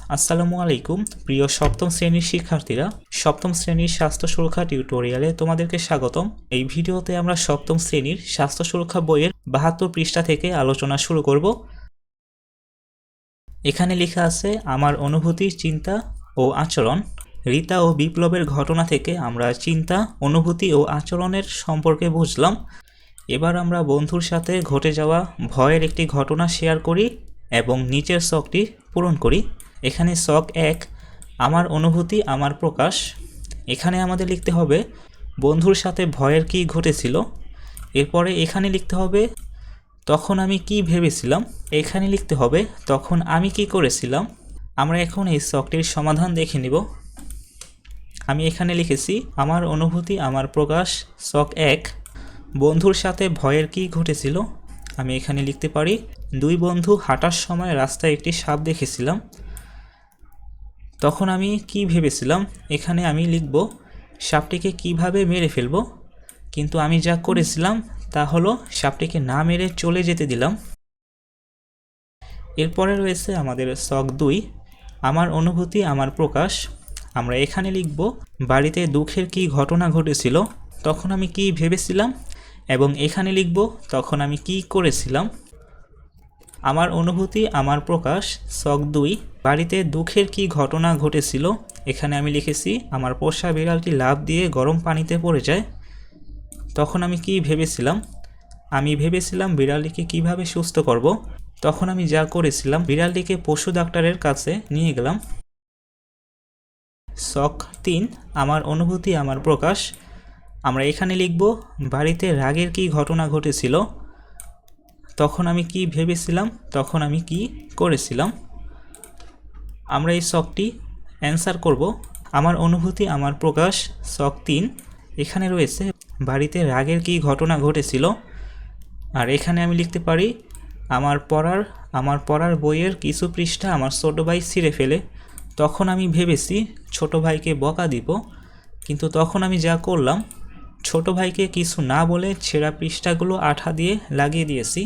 আসসালামু আলাইকুম প্রিয় সপ্তম শ্রেণীর শিক্ষার্থীরা, সপ্তম শ্রেণীর স্বাস্থ্য সুরক্ষা টিউটোরিয়ালে তোমাদেরকে স্বাগতম। এই ভিডিওতে আমরা সপ্তম শ্রেণীর স্বাস্থ্য সুরক্ষা বইয়ের ৭২ পৃষ্ঠা থেকে আলোচনা শুরু করব। এখানে লেখা আছে আমার অনুভূতি, চিন্তা ও আচরণ। রীতা ও বিপ্লবের ঘটনা থেকে আমরা চিন্তা, অনুভূতি ও আচরণের সম্পর্কে বুঝলাম। এবার আমরা বন্ধুর সাথে ঘটে যাওয়া ভয়ের একটি ঘটনা শেয়ার করি এবং নিচের ছকটি পূরণ করি। এখানে ছক ১, আমার অনুভূতি আমার প্রকাশ। এখানে আমাদের লিখতে হবে বন্ধুর সাথে ভয়ের কী ঘটেছিল। এরপরে এখানে লিখতে হবে তখন আমি কি ভেবেছিলাম। এখানে লিখতে হবে তখন আমি কি করেছিলাম। আমরা এখন এই ছকটির সমাধান দেখে নিব। আমি এখানে লিখেছি আমার অনুভূতি আমার প্রকাশ। ছক ১, বন্ধুর সাথে ভয়ের কী ঘটেছিল। আমি এখানে লিখতে পারি দুই বন্ধু হাঁটার সময় রাস্তায় একটি সাপ দেখেছিলাম। তখন আমি কি ভেবেছিলাম। এখানে আমি লিখব সাপটিকে কিভাবে মেরে ফেলব, কিন্তু আমি যা করেছিলাম তা হলো সাপটিকে না মেরে চলে যেতে দিলাম। এরপরে রয়েছে আমাদের ছক ২, আমার অনুভূতি আমার প্রকাশ। আমরা এখানে লিখব বাড়িতে দুঃখের কী ঘটনা ঘটেছিল। তখন আমি কি ভেবেছিলাম, এবং এখানে লিখব তখন আমি কি করেছিলাম। আমার অনুভূতি আমার প্রকাশ। ছক ২, বাড়িতে দুঃখের কী ঘটনা ঘটেছিল। এখানে আমি লিখেছি আমার পোষা বিড়ালটি লাফ দিয়ে গরম পানিতে পড়ে যায়। তখন আমি কি ভেবেছিলাম। আমি ভেবেছিলাম বিড়ালটিকে কিভাবে সুস্থ করব। তখন আমি যা করেছিলাম বিড়ালটিকে পশু ডাক্তারের কাছে নিয়ে গেলাম। ছক ৩, আমার অনুভূতি আমার প্রকাশ। আমরা এখানে লিখব বাড়িতে রাগের কী ঘটনা ঘটেছিল। তখন আমি কি ভেবেছিলাম, তখন আমি কি করেছিলাম। আমরা এই ছকটি অ্যান্সার করব। আমার অনুভূতি আমার প্রকাশ। ছক ৩, এখানে রয়েছে বাড়িতে রাগের কী ঘটনা ঘটেছিল। আর এখানে আমি লিখতে পারি আমার পড়ার বইয়ের কিছু পৃষ্ঠা আমার ছোট ভাই ছিঁড়ে ফেলে। তখন আমি ভেবেছি ছোট ভাইকে বকা দিব, কিন্তু তখন আমি যা করলাম ছোট ভাইকে কিছু না বলে ছেঁড়া পৃষ্ঠাগুলো আঠা দিয়ে লাগিয়ে দিয়েছি।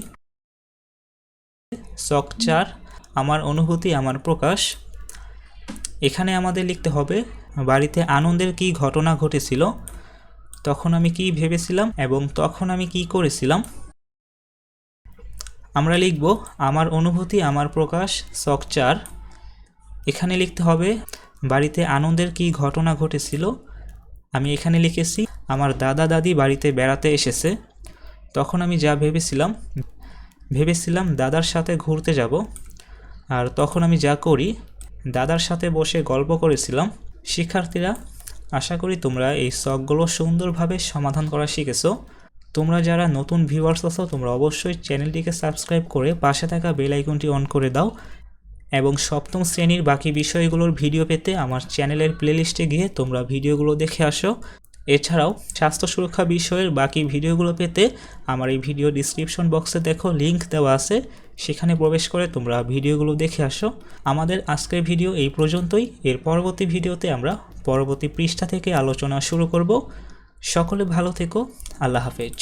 ছক ৪, আমার অনুভূতি আমার প্রকাশ। এখানে আমাদের লিখতে হবে বাড়িতে আনন্দের কী ঘটনা ঘটেছিল। তখন আমি কি ভেবেছিলাম, এবং তখন আমি কি করেছিলাম। আমরা লিখব আমার অনুভূতি আমার প্রকাশ। ছক ৪, এখানে লিখতে হবে বাড়িতে আনন্দের কী ঘটনা ঘটেছিল। আমি এখানে লিখেছি আমার দাদা দাদি বাড়িতে বেড়াতে এসেছে। তখন আমি যা ভেবেছিলাম দাদার সাথে ঘুরতে যাব। আর তখন আমি যা করি দাদার সাথে বসে গল্প করেছিলাম। শিক্ষার্থীরা, আশা করি তোমরা এই ছকগুলো সুন্দরভাবে সমাধান করা শিখেছো। তোমরা যারা নতুন ভিউয়ার্স আছো তোমরা অবশ্যই চ্যানেলটিকে সাবস্ক্রাইব করে পাশে থাকা বেল আইকনটি অন করে দাও, এবং সপ্তম শ্রেণীর বাকি বিষয়গুলোর ভিডিও পেতে আমার চ্যানেলের প্লেলিস্টে গিয়ে তোমরা ভিডিওগুলো দেখে আসো। এছাড়াও স্বাস্থ্য সুরক্ষা বিষয়ের বাকি ভিডিওগুলো পেতে আমার এই ভিডিও ডিসক্রিপশন বক্সে দেখো লিংক দেওয়া আছে, সেখানে প্রবেশ করে তোমরা ভিডিওগুলো দেখে আসো। আমাদের আজকের ভিডিও এই পর্যন্তই। এর পরবর্তী ভিডিওতে আমরা পরবর্তী পৃষ্ঠা থেকে আলোচনা শুরু করব। সকলে ভালো থেকো। আল্লাহ হাফেজ।